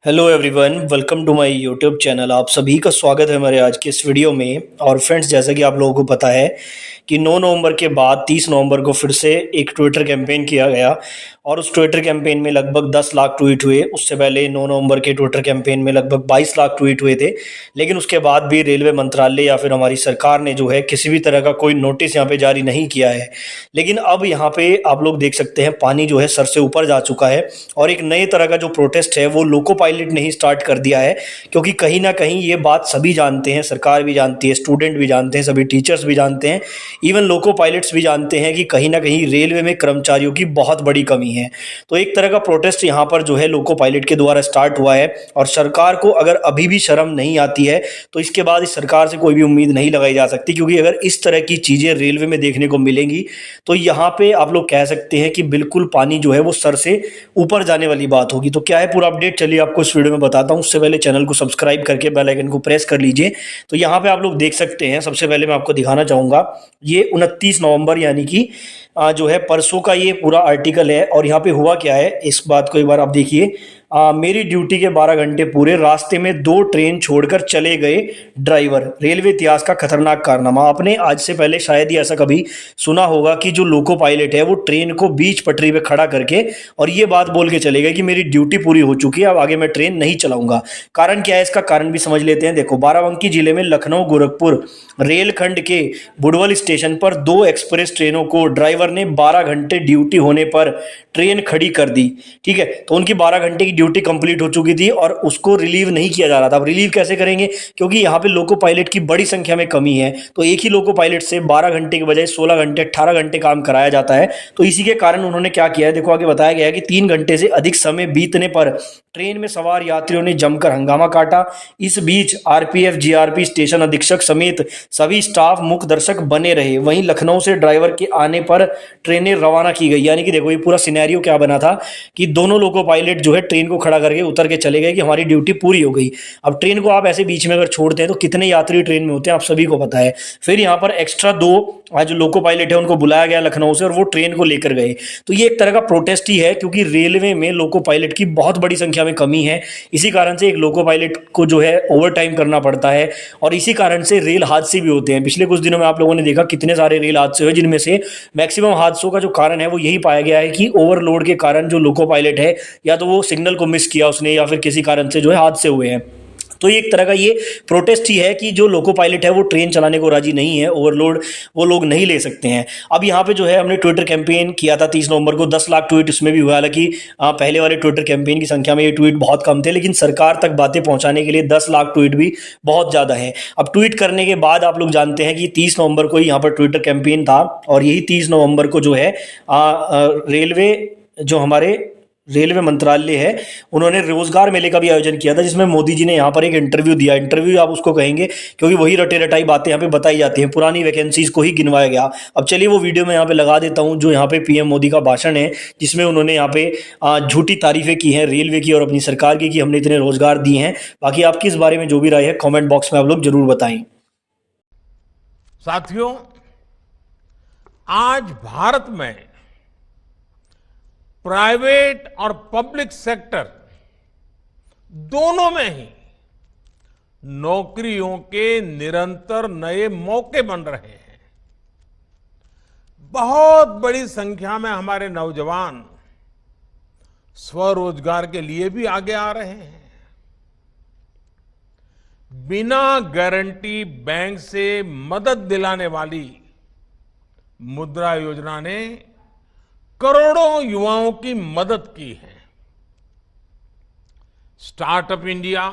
Hello everyone, welcome to my YouTube channel. आप सभी का स्वागत है हमारे आज के इस वीडियो में। और फ्रेंड्स, जैसा कि आप लोगों को पता है कि 9 नवंबर के बाद 30 नवंबर को फिर से एक ट्विटर कैंपेन किया गया और उस ट्विटर कैंपेन में लगभग 10 लाख ट्वीट हुए। उससे पहले 9 नवंबर के ट्विटर कैंपेन में लगभग 22 लाख ट्वीट हुए थे। लेकिन उसके बाद भी रेलवे मंत्रालय या फिर हमारी सरकार ने जो है किसी भी तरह का कोई नोटिस यहाँ पे जारी नहीं किया है। लेकिन अब यहाँ पे आप लोग देख सकते हैं पानी जो है सर से ऊपर जा चुका है और एक नए तरह का जो प्रोटेस्ट है वो लोको पायलट ने ही स्टार्ट कर दिया है। क्योंकि कहीं ना कहीं ये बात सभी जानते हैं, सरकार भी जानती है, स्टूडेंट भी जानते हैं, सभी टीचर्स भी जानते हैं, इवन लोको पायलट्स भी जानते हैं कि कहीं ना कहीं रेलवे में कर्मचारियों की बहुत बड़ी कमी है। तो एक तरह का प्रोटेस्ट यहाँ पर जो है लोको पायलट के द्वारा स्टार्ट हुआ है। और सरकार को अगर अभी भी शर्म नहीं आती है तो इसके बाद इस सरकार से कोई भी उम्मीद नहीं लगाई जा सकती। क्योंकि अगर इस तरह की चीज़ें रेलवे में देखने को मिलेंगी तो यहाँ पे आप लोग कह सकते हैं कि बिल्कुल पानी जो है वो सर से ऊपर जाने वाली बात होगी। तो क्या है पूरा अपडेट, चलिए आपको इस वीडियो में बताता हूँ। उससे पहले चैनल को सब्सक्राइब करके बेल आइकन को प्रेस कर लीजिए। तो यहाँ पे आप लोग देख सकते हैं, सबसे पहले मैं आपको दिखाना चाहूँगा ये 29 नवंबर यानी कि जो है परसों का ये पूरा आर्टिकल है। और यहाँ पे हुआ क्या है इस बात को एक बार आप देखिए। मेरी ड्यूटी के 12 घंटे पूरे, रास्ते में 2 ट्रेन छोड़कर चले गए ड्राइवर, रेलवे इतिहास का खतरनाक कारनामा। आपने आज से पहले शायद ही ऐसा कभी सुना होगा कि जो लोको पायलट है वो ट्रेन को बीच पटरी पे खड़ा करके और ये बात बोल के चले गए कि मेरी ड्यूटी पूरी हो चुकी है, अब आगे मैं ट्रेन नहीं चलाऊंगा। कारण क्या है, इसका कारण भी समझ लेते हैं। देखो, बाराबंकी जिले में लखनऊ गोरखपुर रेलखंड के बुडवल स्टेशन पर 2 एक्सप्रेस ट्रेनों को ड्राइवर ने 12 घंटे ड्यूटी होने पर ट्रेन खड़ी कर दी। ठीक है, तो उनकी 12 घंटे की ड्यूटी कंप्लीट हो चुकी थी और उसको रिलीव नहीं किया जा रहा था। अब रिलीव कैसे करेंगे, क्योंकि यहाँ पे लोको पायलट की बड़ी संख्या में कमी है। तो एक ही लोको पायलट से 12 घंटे के बजाय 16 घंटे 18 घंटे काम कराया जाता है। तो इसी के कारण उन्होंने क्या किया है, देखो आगे बताया गया है कि 3 घंटे से अधिक समय बीतने पर ट्रेन में सवार यात्रियों ने जमकर हंगामा काटा। इस बीच आरपीएफ जीआरपी स्टेशन अधीक्षक समेत सभी स्टाफ मूक दर्शक बने रहे। वहीं लखनऊ से ड्राइवर के आने पर ट्रेनें रवाना की गई। यानी कि देखो ये पूरा सिनेरियो क्या बना था कि दोनों लोको पायलट जो है ट्रेन को खड़ा करके उतर के चले गए कि हमारी ड्यूटी पूरी हो गई। अब ट्रेन को आप ऐसे बीच में अगर छोड़ते हैं तो कितने यात्री ट्रेन में होते हैं आप सभी को पता है। फिर यहाँ पर एक्स्ट्रा 2 आज जो लोको पायलट है उनको बुलाया गया लखनऊ से और वो ट्रेन को लेकर गए। तो ये एक तरह का प्रोटेस्ट ही है, क्योंकि रेलवे में लोको पायलट की बहुत बड़ी संख्या में कमी है। इसी कारण से एक लोको पायलट को जो है ओवर टाइम करना पड़ता है और इसी कारण से रेल हादसे भी होते हैं। पिछले कुछ दिनों में आप लोगों ने देखा कितने सारे रेल हादसे हुए, जिनमें से मैक्सिमम हादसों का जो कारण है वो यही पाया गया है कि ओवरलोड के कारण जो लोको पायलट है या तो वो सिग्नल को मिस किया उसने या फिर किसी कारण से जो है हादसे हुए हैं। तो ये एक तरह का ये प्रोटेस्ट ही है कि जो लोको पायलट है वो ट्रेन चलाने को राजी नहीं है, ओवरलोड वो लोग नहीं ले सकते हैं। अब यहाँ पे जो है हमने ट्विटर कैंपेन किया था 30 नवंबर को, 10 लाख ट्वीट उसमें भी हुआ। हालांकि पहले वाले ट्विटर कैंपेन की संख्या में ये ट्वीट बहुत कम थे, लेकिन सरकार तक बातें पहुंचाने के लिए 10 लाख ट्वीट भी बहुत ज़्यादा है। अब ट्वीट करने के बाद आप लोग जानते हैं कि 30 नवंबर को यहाँ पर ट्विटर कैंपेन था और यही 30 नवंबर को जो है रेलवे जो हमारे रेलवे मंत्रालय है उन्होंने रोजगार मेले का भी आयोजन किया था, जिसमें मोदी जी ने यहाँ पर एक इंटरव्यू दिया। इंटरव्यू आप उसको कहेंगे क्योंकि वही रटे रटाई बातें यहाँ पे बताई जाती हैं, पुरानी वैकेंसीज को ही गिनवाया गया। अब चलिए वो वीडियो मैं यहाँ पे लगा देता हूँ जो यहाँ पे पीएम मोदी का भाषण है, जिसमें उन्होंने यहाँ पे झूठी तारीफें की हैं रेलवे की और अपनी सरकार की कि हमने इतने रोजगार दिए हैं। बाकी आपकी इस बारे में जो भी राय है कॉमेंट बॉक्स में आप लोग जरूर बताएं। साथियों, आज भारत में प्राइवेट और पब्लिक सेक्टर दोनों में ही नौकरियों के निरंतर नए मौके बन रहे हैं। बहुत बड़ी संख्या में हमारे नौजवान स्वरोजगार के लिए भी आगे आ रहे हैं। बिना गारंटी बैंक से मदद दिलाने वाली मुद्रा योजना ने करोड़ों युवाओं की मदद की है। Startup India,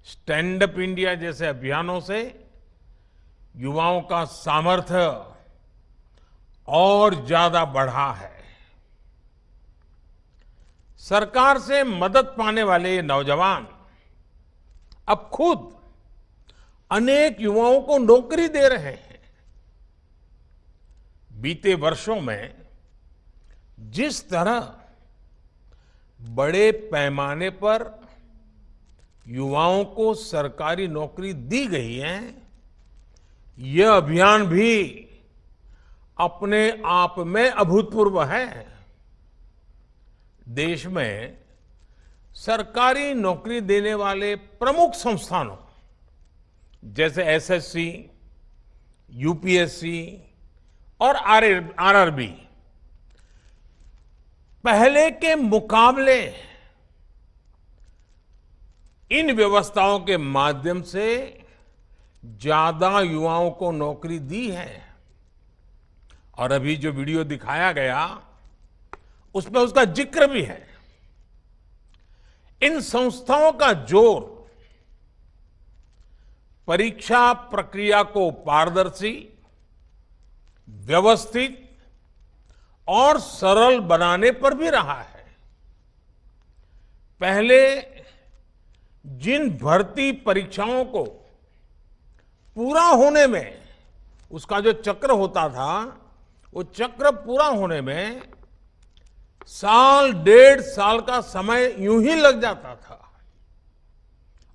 stand up India जैसे अभियानों से युवाओं का सामर्थ्य और ज्यादा बढ़ा है। सरकार से मदद पाने वाले ये नौजवान अब खुद अनेक युवाओं को नौकरी दे रहे हैं। बीते वर्षों में जिस तरह बड़े पैमाने पर युवाओं को सरकारी नौकरी दी गई है, यह अभियान भी अपने आप में अभूतपूर्व है। देश में सरकारी नौकरी देने वाले प्रमुख संस्थानों जैसे एसएससी, यूपीएससी और आरआरबी पहले के मुकाबले इन व्यवस्थाओं के माध्यम से ज्यादा युवाओं को नौकरी दी है। और अभी जो वीडियो दिखाया गया उसमें उसका जिक्र भी है। इन संस्थाओं का जोर परीक्षा प्रक्रिया को पारदर्शी, व्यवस्थित और सरल बनाने पर भी रहा है। पहले जिन भर्ती परीक्षाओं को पूरा होने में उसका जो चक्र होता था, वो चक्र पूरा होने में साल, 1.5 साल का समय यूं ही लग जाता था।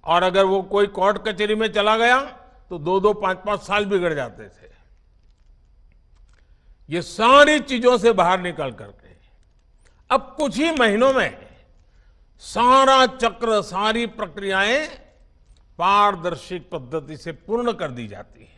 और अगर वो कोई कोर्ट कचहरी में चला गया तो 2-2, 5-5 साल बिगड़ जाते थे। ये सारी चीजों से बाहर निकल करके अब कुछ ही महीनों में सारा चक्र, सारी प्रक्रियाएं पारदर्शी पद्धति से पूर्ण कर दी जाती है।